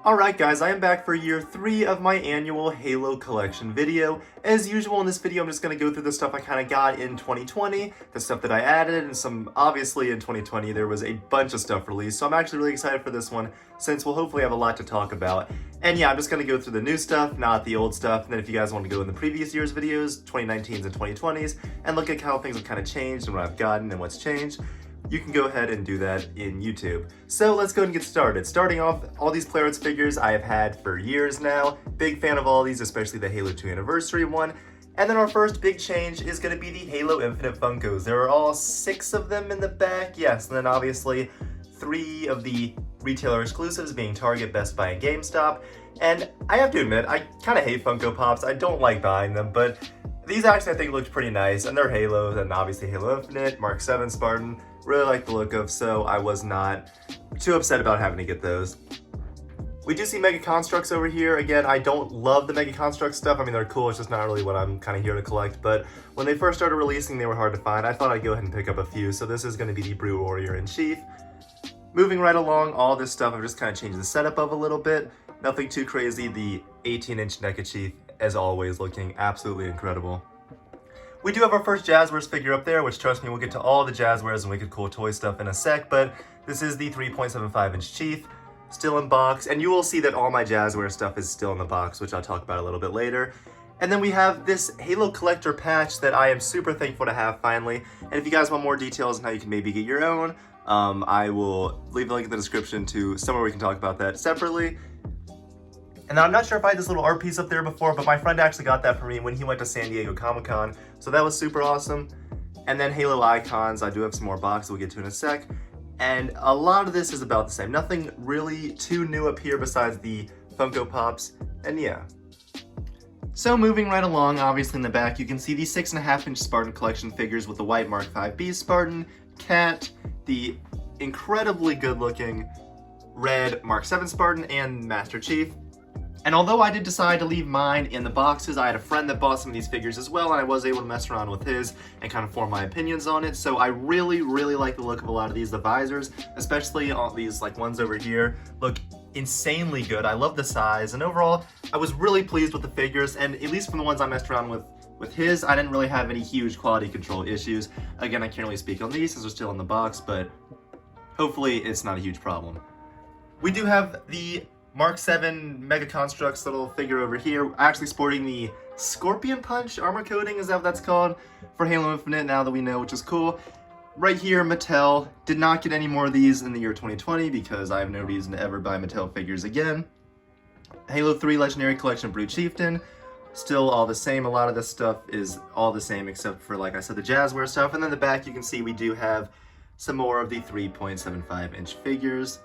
Alright guys, I am back for year 3 of my annual Halo collection video. As usual in this video, I'm just going to go through the stuff I kind of got in 2020, the stuff that I added, and some, obviously in 2020 there was a bunch of stuff released, so I'm actually really excited for this one, since we'll hopefully have a lot to talk about. And yeah, I'm just going to go through the new stuff, not the old stuff, and then if you guys want to go in the previous year's videos, 2019s and 2020s, and look at how things have kind of changed and what I've gotten and what's changed, you can go ahead and do that in YouTube. So let's go ahead and get started. Starting off, all these Player Arts figures I have had for years now. Big fan of all these, especially the Halo 2 Anniversary one. And then our first big change is going to be the Halo Infinite Funkos. There are all 6 of them in the back, yes, and then obviously 3 of the retailer exclusives being Target, Best Buy, and GameStop. And I have to admit, I kind of hate Funko Pops. I don't like buying them, but these actually I think looked pretty nice, and they're Halo, and obviously Halo Infinite, Mark 7 Spartan. Really like the look of, so I was not too upset about having to get those. We do see Mega Constructs over here. Again, I don't love the Mega Construct stuff. I mean, they're cool, it's just not really what I'm kind of here to collect, but when they first started releasing, they were hard to find. I thought I'd go ahead and pick up a few, so this is going to be the Brew Warrior in Chief. Moving right along, all this stuff I've just kind of changed the setup of a little bit. Nothing too crazy. The 18-inch NECA Chief, as always, looking absolutely incredible. We do have our first Jazwares figure up there, which trust me, we'll get to all the Jazwares and wicked cool toy stuff in a sec, but this is the 3.75-inch Chief, still in box, and you will see that all my Jazwares stuff is still in the box, which I'll talk about a little bit later. And then we have this Halo Collector patch that I am super thankful to have finally, and if you guys want more details on how you can maybe get your own, I will leave a link in the description to somewhere we can talk about that separately. And I'm not sure if I had this little art piece up there before, but my friend actually got that for me when he went to San Diego Comic-Con, so that was super awesome. And then Halo icons, I do have some more boxes we'll get to in a sec. And a lot of this is about the same. Nothing really too new up here besides the Funko Pops, and yeah. So moving right along, obviously in the back, you can see the 6.5-inch Spartan collection figures with the white Mark 5B Spartan, Cat, the incredibly good-looking red Mark 7 Spartan, and Master Chief. And although I did decide to leave mine in the boxes, I had a friend that bought some of these figures as well, and I was able to mess around with his and kind of form my opinions on it. So I really like the look of a lot of these. The visors, especially all these like ones over here, look insanely good. I love the size, and overall, I was really pleased with the figures, and at least from the ones I messed around with his, I didn't really have any huge quality control issues. Again, I can't really speak on these since they're still in the box, but hopefully it's not a huge problem. We do have the Mark 7 Mega Constructs little figure over here, actually sporting the Scorpion Punch armor coating, is that what that's called, for Halo Infinite now that we know, which is cool. Right here, Mattel did not get any more of these in the year 2020 because I have no reason to ever buy Mattel figures again. Halo 3 Legendary Collection Blue Chieftain, still all the same. A lot of this stuff is all the same except for, like I said, the Jazwares stuff. And then the back you can see we do have some more of the 3.75-inch figures,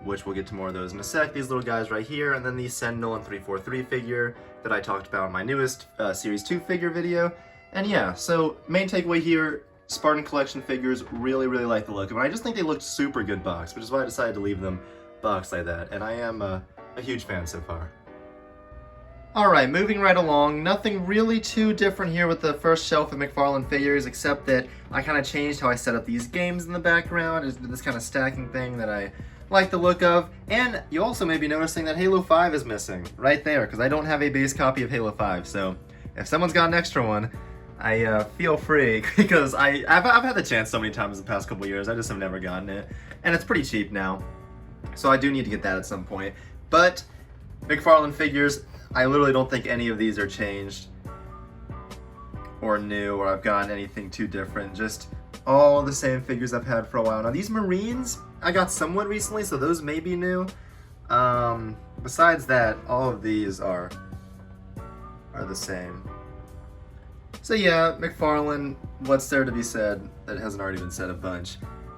which we'll get to more of those in a sec. These little guys right here, and then the Sentinel and 343 figure that I talked about in my newest Series 2 figure video. And yeah, so main takeaway here, Spartan collection figures, really like the look of them. I just think they looked super good boxed, which is why I decided to leave them boxed like that, and I am a huge fan so far. Alright, moving right along, nothing really too different here with the first shelf of McFarlane figures, except that I kind of changed how I set up these games in the background. It's this kind of stacking thing that I like the look of, and you also may be noticing that Halo 5 is missing right there because I don't have a base copy of Halo 5, so if someone's got an extra one, I feel free because I've had the chance so many times in the past couple years, I just have never gotten it, and it's pretty cheap now, so I do need to get that at some point. But McFarlane figures, I literally don't think any of these are changed or new, or I've gotten anything too different, just all the same figures I've had for a while. Now these Marines, I got somewhat recently, so those may be new. Besides that, all of these are the same. So yeah, McFarlane, what's there to be said that hasn't already been said a bunch?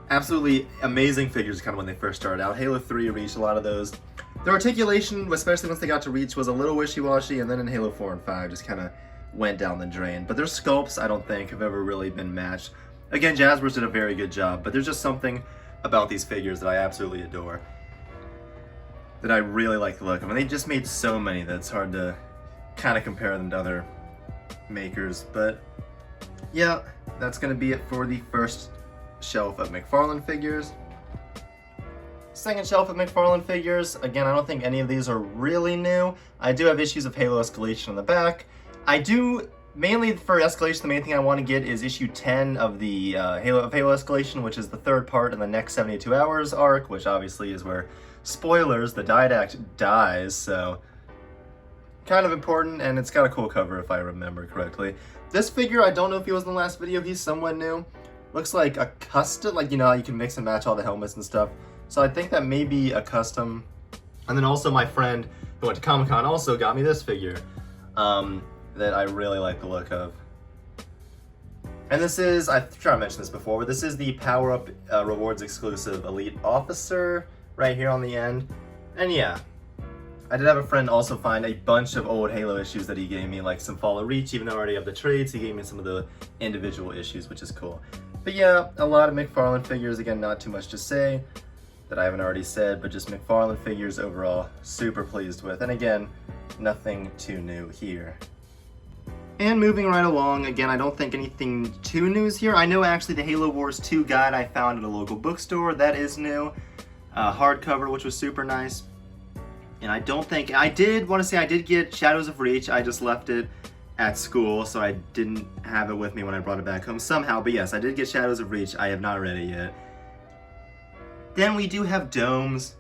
Absolutely amazing figures kind of when they first started out. Halo 3 reached a lot of those. Their articulation, especially once they got to Reach, was a little wishy-washy, and then in Halo 4 and 5 just kind of went down the drain. But their sculpts, I don't think, have ever really been matched. Again, Jazwares did a very good job, but there's just something about these figures that I absolutely adore, that I really like the look of. And they just made so many that it's hard to kind of compare them to other makers. But yeah, that's going to be it for the first shelf of McFarlane figures. Second shelf of McFarlane figures. Again, I don't think any of these are really new. I do have issues of Halo Escalation on the back. I do, mainly for Escalation, the main thing I want to get is issue 10 of the Halo Escalation, which is the third part in the next 72 hours arc, which obviously is where, spoilers, the Didact dies, so kind of important, and it's got a cool cover if I remember correctly. This figure, I don't know if he was in the last video, he's somewhat new. Looks like a custom, like, you know, you can mix and match all the helmets and stuff. So I think that may be a custom. And then also my friend who went to Comic-Con also got me this figure that I really like the look of. And this is, I've tried to mention this before, but this is the Power Up Rewards exclusive Elite Officer right here on the end. And yeah, I did have a friend also find a bunch of old Halo issues that he gave me, like some Fall of Reach, even though I already have the trades, he gave me some of the individual issues, which is cool. But yeah, a lot of McFarlane figures, again, not too much to say that I haven't already said, but just McFarlane figures overall, super pleased with. And again, nothing too new here. And moving right along, again, I don't think anything too new is here. I know actually the Halo Wars 2 guide I found at a local bookstore, that is new. Hardcover, which was super nice. And I don't think, I did want to say I did get Shadows of Reach, I just left it at school, so I didn't have it with me when I brought it back home somehow. But yes, I did get Shadows of Reach, I have not read it yet. Then we do have domes.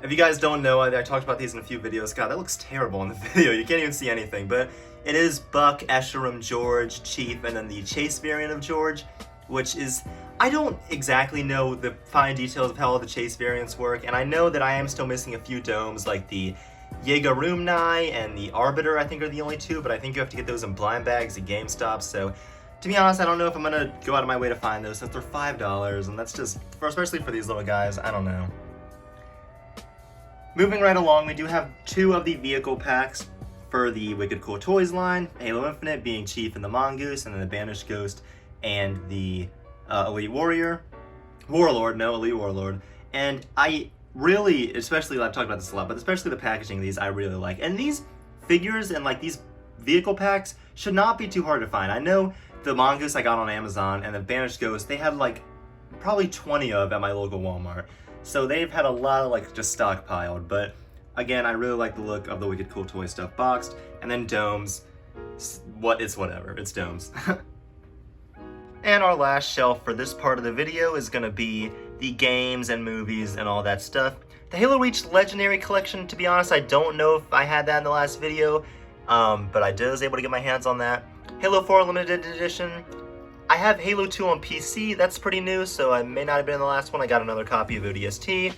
If you guys don't know, I talked about these in a few videos. God, that looks terrible in the video. You can't even see anything. But it is Buck, Escharum, George, Chief, and then the Chase variant of George, which is, I don't exactly know the fine details of how all the Chase variants work, and I know that I am still missing a few domes, like the Jägerumnai and the Arbiter, I think are the only two, but I think you have to get those in blind bags at GameStop, so to be honest, I don't know if I'm gonna go out of my way to find those since they're $5, and that's just, especially for these little guys, I don't know. Moving right along, we do have two of the vehicle packs for the Wicked Cool Toys line, Halo Infinite being Chief and the Mongoose, and then the Banished Ghost and the Elite Warlord. And I really, especially, I've talked about this a lot, but especially the packaging of these I really like. And these figures and like these vehicle packs should not be too hard to find. I know the Mongoose I got on Amazon and the Banished Ghost, they had like probably 20 of at my local Walmart. So they've had a lot of like just stockpiled, but again, I really like the look of the Wicked Cool Toy stuff boxed. And then domes, it's whatever, it's domes. And our last shelf for this part of the video is gonna be the games and movies and all that stuff. The Halo Reach Legendary Collection, to be honest, I don't know if I had that in the last video, but I was able to get my hands on that. Halo 4 Limited Edition. I have Halo 2 on PC, that's pretty new, so I may not have been in the last one. I got another copy of ODST.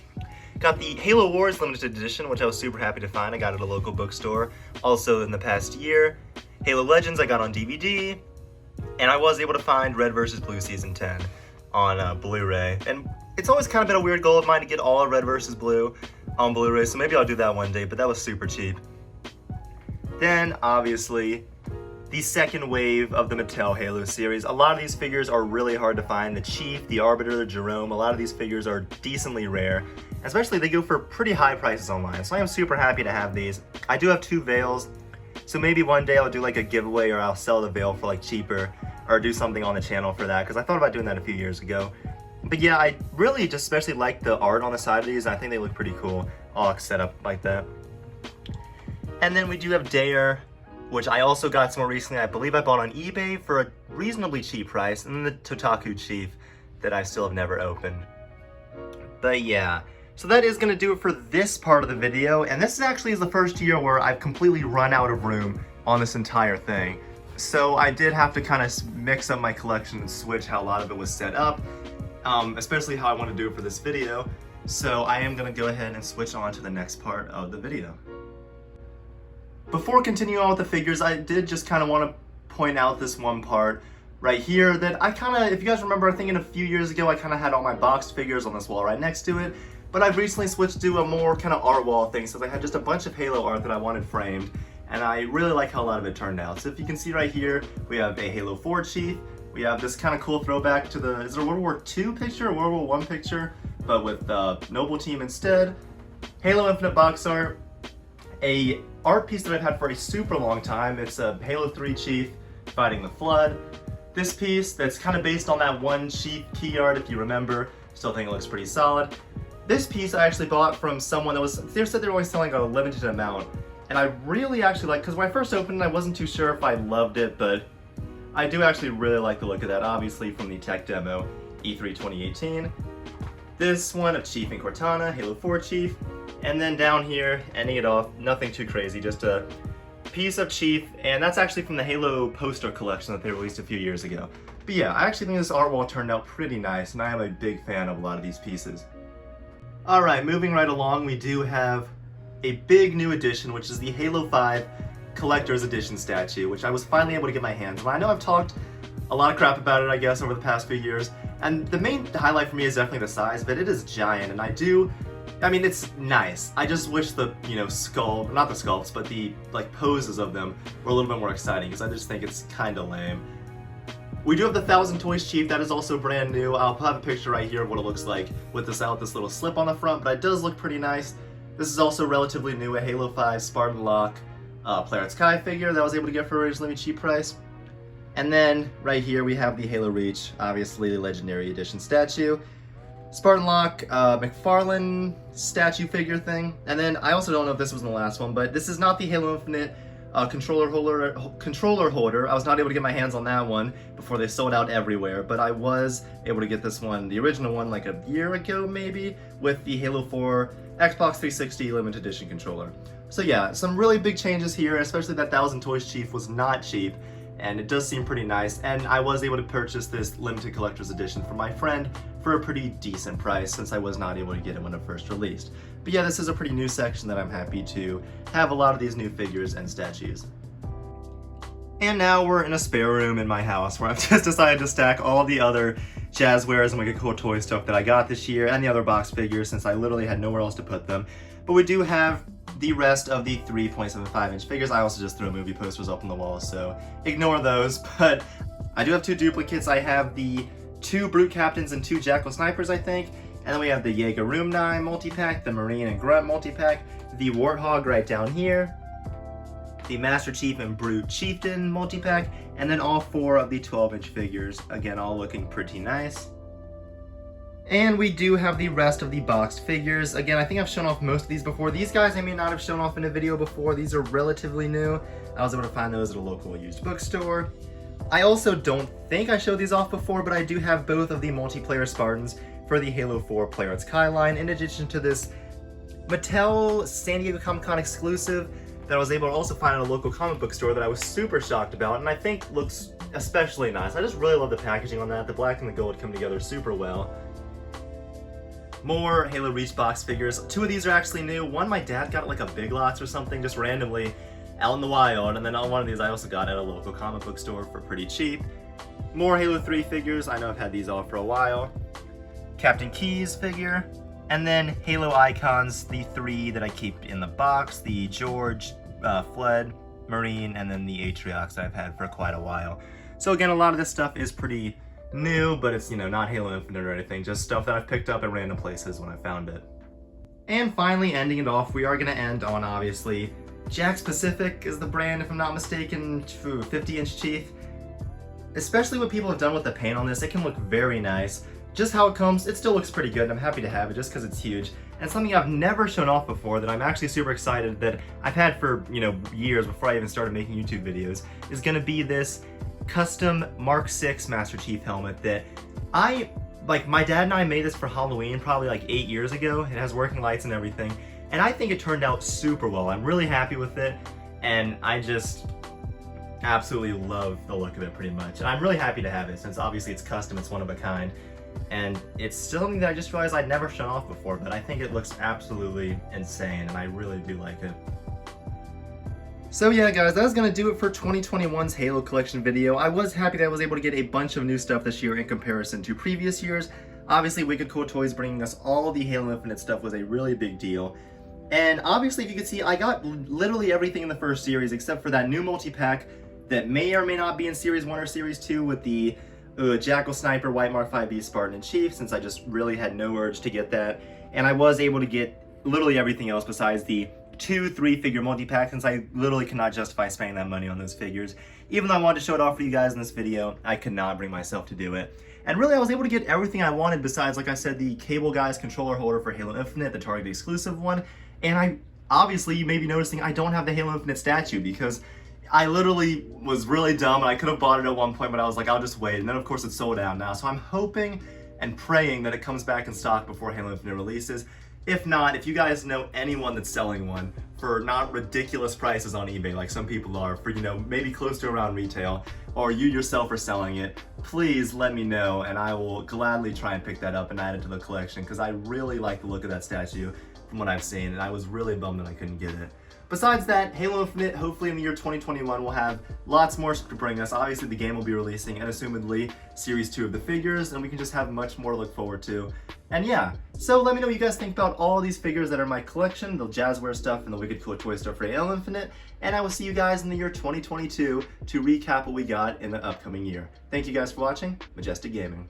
Got the Halo Wars Limited Edition, which I was super happy to find. I got it at a local bookstore, also in the past year. Halo Legends I got on DVD. And I was able to find Red vs. Blue Season 10 on Blu-ray. And it's always kind of been a weird goal of mine to get all of Red vs. Blue on Blu-ray, so maybe I'll do that one day, but that was super cheap. Then, obviously, the second wave of the Mattel Halo series. A lot of these figures are really hard to find. The Chief, the Arbiter, the Jerome, a lot of these figures are decently rare. Especially, they go for pretty high prices online, so I am super happy to have these. I do have two Veils. So maybe one day I'll do like a giveaway or I'll sell the Veil for like cheaper or do something on the channel for that, because I thought about doing that a few years ago. But yeah, I really just especially like the art on the side of these. I think they look pretty cool, all set up like that. And then we do have Dare, which I also got some more recently. I believe I bought on eBay for a reasonably cheap price. And then the Totaku Chief that I still have never opened. But yeah. So that is going to do it for this part of the video, and this actually is the first year where I've completely run out of room on this entire thing. So I did have to kind of mix up my collection and switch how a lot of it was set up, especially how I want to do it for this video. So I am going to go ahead and switch on to the next part of the video. Before continuing on with the figures, I did just kind of want to point out this one part right here that I kind of, if you guys remember, I think in a few years ago I kind of had all my boxed figures on this wall right next to it. But I've recently switched to a more kind of art wall thing, since I had just a bunch of Halo art that I wanted framed, and I really like how a lot of it turned out. So if you can see right here, we have a Halo 4 Chief, we have this kind of cool throwback to the, is it a World War II picture or World War I picture, but with Noble Team instead. Halo Infinite box art, a art piece that I've had for a super long time. It's a Halo 3 Chief fighting the Flood. This piece that's kind of based on that one Chief key art, if you remember, still think it looks pretty solid. This piece I actually bought from someone that was, they said they were only selling a limited amount, and I really actually like, because when I first opened it, I wasn't too sure if I loved it, but I do actually really like the look of that, obviously from the tech demo, E3 2018. This one of Chief and Cortana, Halo 4 Chief, and then down here, ending it off, nothing too crazy, just a piece of Chief, and that's actually from the Halo poster collection that they released a few years ago. But yeah, I actually think this art wall turned out pretty nice, and I am a big fan of a lot of these pieces. Alright, moving right along, we do have a big new addition, which is the Halo 5 Collector's Edition statue, which I was finally able to get my hands on. I know I've talked a lot of crap about it, I guess, over the past few years, and the main highlight for me is definitely the size, but it is giant, and I mean, it's nice. I just wish the, not the sculpts, but the, poses of them were a little bit more exciting, because I just think it's kinda lame. We do have the 1000 Toys Chief, that is also brand new. I'll have a picture right here of what it looks like with this little slip on the front, but it does look pretty nice. This is also relatively new, a Halo 5 Spartan Lock Player Sky figure that I was able to get for a reasonably cheap price. And then, right here, we have the Halo Reach, obviously the Legendary Edition statue. Spartan Lock, McFarlane statue figure thing. And then, I also don't know if this was in the last one, but this is not the Halo Infinite controller holder. I was not able to get my hands on that one before they sold out everywhere, but I was able to get this one, the original one, like a year ago maybe, with the Halo 4 Xbox 360 limited edition controller. So yeah, some really big changes here, especially that 1000 Toys Chief was not cheap, and it does seem pretty nice, and I was able to purchase this limited collector's edition for my friend for a pretty decent price since I was not able to get it when it first released. But yeah, this is a pretty new section that I'm happy to have a lot of these new figures and statues. And now we're in a spare room in my house where I've just decided to stack all the other Jazwares and like cool toy stuff that I got this year and the other box figures since I literally had nowhere else to put them. But we do have the rest of the 3.75 inch figures. I also just threw movie posters up on the wall, so ignore those. But I do have two duplicates. I have the 2 Brute Captains and 2 Jackal Snipers, I think. And then we have the Jaeger Room 9 multi-pack, the Marine and Grunt multi-pack, the Warthog right down here, the Master Chief and Brute Chieftain multi-pack, and then all 4 of the 12-inch figures, again, all looking pretty nice. And we do have the rest of the boxed figures. Again, I think I've shown off most of these before. These guys I may not have shown off in a video before. These are relatively new. I was able to find those at a local used bookstore. I also don't think I showed these off before, but I do have both of the multiplayer Spartans for the Halo 4 Player Sky line, in addition to this Mattel San Diego Comic-Con exclusive that I was able to also find at a local comic book store that I was super shocked about, and I think looks especially nice. I just really love the packaging on that. The black and the gold come together super well. More Halo Reach box figures. 2 of these are actually new. One my dad got at like a Big Lots or something, just randomly out in the wild, and then on one of these I also got at a local comic book store for pretty cheap. More Halo 3 figures. I know I've had these all for a while. Captain Keyes figure, and then Halo icons, the 3 that I keep in the box, the George, Flood, Marine, and then the Atriox I've had for quite a while. So again, a lot of this stuff is pretty new, but it's, not Halo Infinite or anything, just stuff that I've picked up at random places when I found it. And finally, ending it off, we are going to end on, obviously, Jakks Pacific is the brand, if I'm not mistaken, 50-inch Chief. Especially what people have done with the paint on this, it can look very nice. Just how it comes, it still looks pretty good, and I'm happy to have it just because it's huge. And something I've never shown off before that I'm actually super excited that I've had for, years before I even started making YouTube videos, is going to be this custom Mark 6 Master Chief helmet that my dad and I made this for Halloween probably like 8 years ago. It has working lights and everything, and I think it turned out super well. I'm really happy with it, and I just absolutely love the look of it pretty much. And I'm really happy to have it since obviously it's custom, it's one of a kind. And it's still something that I just realized I'd never shown off before, but I think it looks absolutely insane, and I really do like it. So yeah guys, that is going to do it for 2021's Halo Collection video. I was happy that I was able to get a bunch of new stuff this year in comparison to previous years. Obviously, Wicked Cool Toys bringing us all the Halo Infinite stuff was a really big deal. And obviously, if you can see, I got literally everything in the first series except for that new multi-pack that may or may not be in Series 1 or Series 2 with the Jackal Sniper, White Mark 5B, Spartan, and Chief, since I just really had no urge to get that. And I was able to get literally everything else besides the 2, 3 figure multi-pack, since I literally cannot justify spending that money on those figures. Even though I wanted to show it off for you guys in this video, I could not bring myself to do it. And really, I was able to get everything I wanted besides, like I said, the Cable Guys controller holder for Halo Infinite, the Target exclusive one. And obviously, you may be noticing I don't have the Halo Infinite statue because I literally was really dumb and I could have bought it at one point, but I was like, I'll just wait. And then of course it's sold out now. So I'm hoping and praying that it comes back in stock before Halo Infinite releases. If not, if you guys know anyone that's selling one for not ridiculous prices on eBay like some people are, for, you know, maybe close to around retail, or you yourself are selling it, please let me know and I will gladly try and pick that up and add it to the collection, because I really like the look of that statue from what I've seen, and I was really bummed that I couldn't get it. Besides that, Halo Infinite, hopefully in the year 2021, will have lots more to bring us. Obviously, the game will be releasing, and assumedly, Series 2 of the figures, and we can just have much more to look forward to. And yeah, so let me know what you guys think about all these figures that are in my collection, the Jazwares stuff and the wicked cool toy stuff for Halo Infinite, and I will see you guys in the year 2022 to recap what we got in the upcoming year. Thank you guys for watching. Majestic Gaming.